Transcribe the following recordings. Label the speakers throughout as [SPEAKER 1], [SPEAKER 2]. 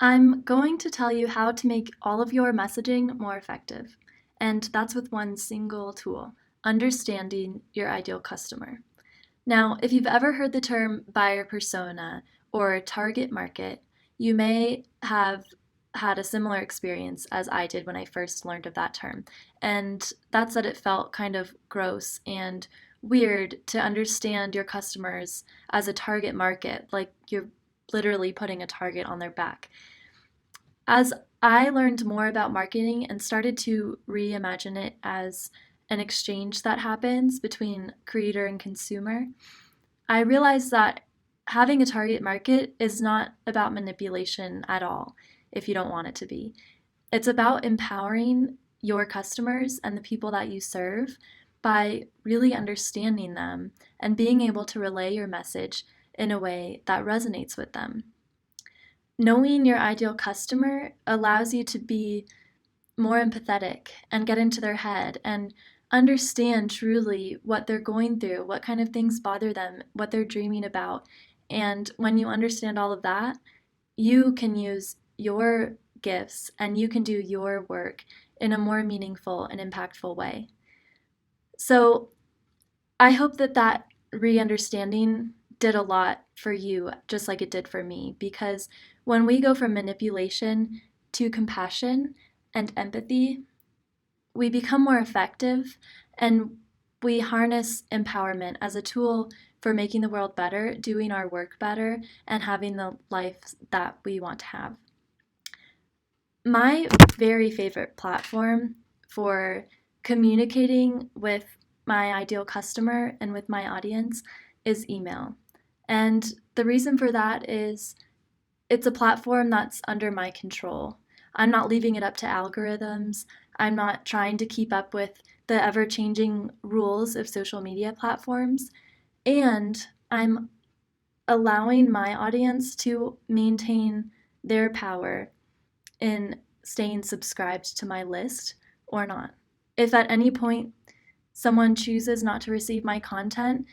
[SPEAKER 1] I'm going to tell you how to make all of your messaging more effective. And that's with one single tool, understanding your ideal customer. Now, if you've ever heard the term buyer persona or target market, you may have had a similar experience as I did when I first learned of that term. And that's that it felt kind of gross and weird to understand your customers as a target market, like you're literally putting a target on their back. As I learned more about marketing and started to reimagine it as an exchange that happens between creator and consumer, I realized that having a target market is not about manipulation at all, if you don't want it to be. It's about empowering your customers and the people that you serve by really understanding them and being able to relay your message in a way that resonates with them. Knowing your ideal customer allows you to be more empathetic and get into their head and understand truly what they're going through, what kind of things bother them, what they're dreaming about. And when you understand all of that, you can use your gifts and you can do your work in a more meaningful and impactful way. So I hope that re-understanding did a lot for you, just like it did for me, because when we go from manipulation to compassion and empathy, we become more effective and we harness empowerment as a tool for making the world better, doing our work better, and having the life that we want to have. My very favorite platform for communicating with my ideal customer and with my audience is email. And the reason for that is it's a platform that's under my control. I'm not leaving it up to algorithms. I'm not trying to keep up with the ever changing rules of social media platforms. And I'm allowing my audience to maintain their power in staying subscribed to my list or not. If at any point someone chooses not to receive my content,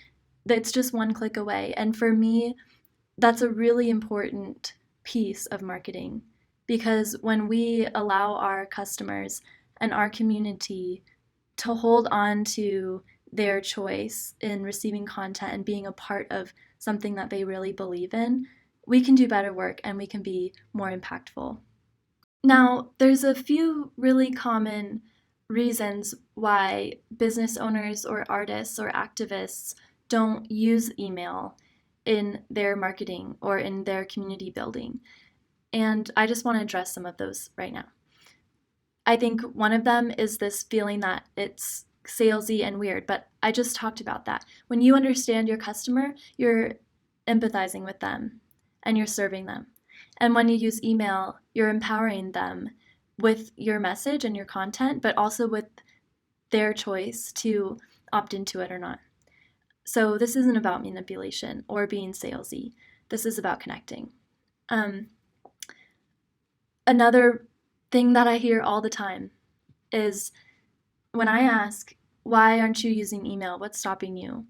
[SPEAKER 1] it's just one click away. And for me, that's a really important piece of marketing, because when we allow our customers and our community to hold on to their choice in receiving content and being a part of something that they really believe in, we can do better work and we can be more impactful. Now, there's a few really common reasons why business owners or artists or activists don't use email in their marketing or in their community building. And I just want to address some of those right now. I think one of them is this feeling that it's salesy and weird, but I just talked about that. When you understand your customer, you're empathizing with them and you're serving them. And when you use email, you're empowering them with your message and your content, but also with their choice to opt into it or not. So this isn't about manipulation or being salesy. This is about connecting. Another thing that I hear all the time is when I ask, why aren't you using email? What's stopping you?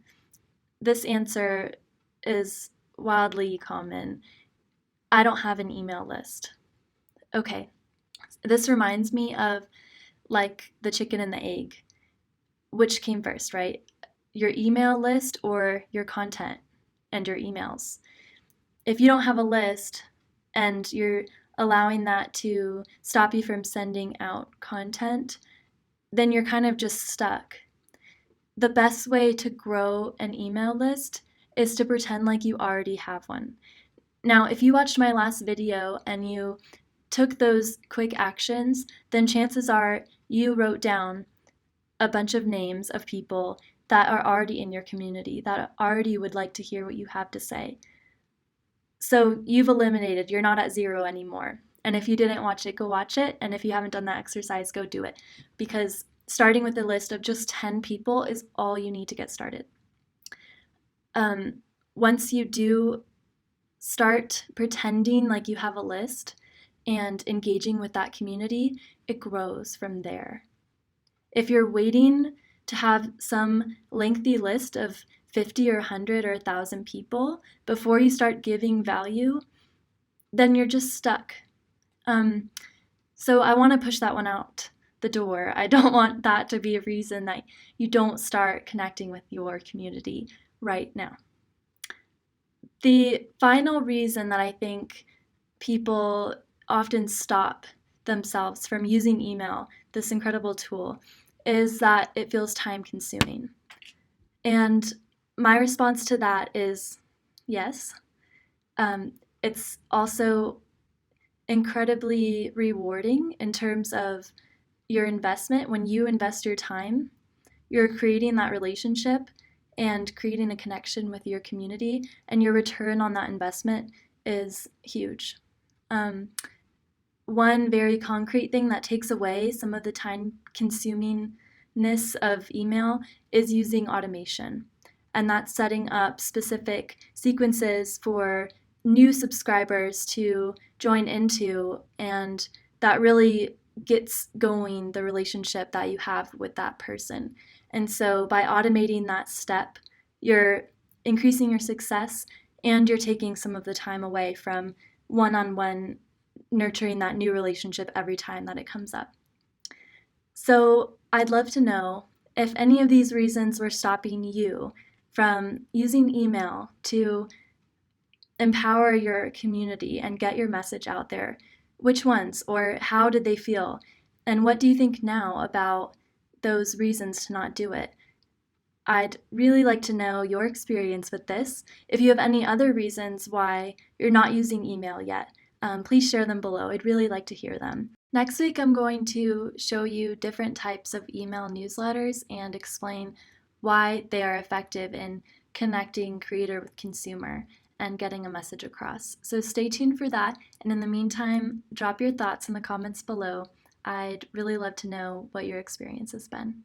[SPEAKER 1] This answer is wildly common. I don't have an email list. Okay, this reminds me of like the chicken and the egg. Which came first, right? Your email list or your content and your emails? If you don't have a list and you're allowing that to stop you from sending out content, then you're kind of just stuck. The best way to grow an email list is to pretend like you already have one. Now, if you watched my last video and you took those quick actions, then chances are you wrote down a bunch of names of people that are already in your community, that already would like to hear what you have to say. So you've eliminated, you're not at zero anymore. And if you didn't watch it, go watch it. And if you haven't done that exercise, go do it. Because starting with a list of just 10 people is all you need to get started. Once you do start pretending like you have a list and engaging with that community, it grows from there. If you're waiting to have some lengthy list of 50 or 100 or 1,000 people before you start giving value, then you're just stuck. So I want to push that one out the door. I don't want that to be a reason that you don't start connecting with your community right now. The final reason that I think people often stop themselves from using email, this incredible tool, is that it feels time consuming. And my response to that is yes. It's also incredibly rewarding in terms of your investment. When you invest your time, you're creating that relationship and creating a connection with your community, and your return on that investment is huge. One very concrete thing that takes away some of the time consumingness of email is using automation. And that's setting up specific sequences for new subscribers to join into, and that really gets going the relationship that you have with that person. And so by automating that step, you're increasing your success and you're taking some of the time away from one-on-one nurturing that new relationship every time that it comes up. So I'd love to know if any of these reasons were stopping you from using email to empower your community and get your message out there. Which ones, or how did they feel? And what do you think now about those reasons to not do it? I'd really like to know your experience with this. If you have any other reasons why you're not using email yet, please share them below. I'd really like to hear them. Next week, I'm going to show you different types of email newsletters and explain why they are effective in connecting creator with consumer and getting a message across. So stay tuned for that. And in the meantime, drop your thoughts in the comments below. I'd really love to know what your experience has been.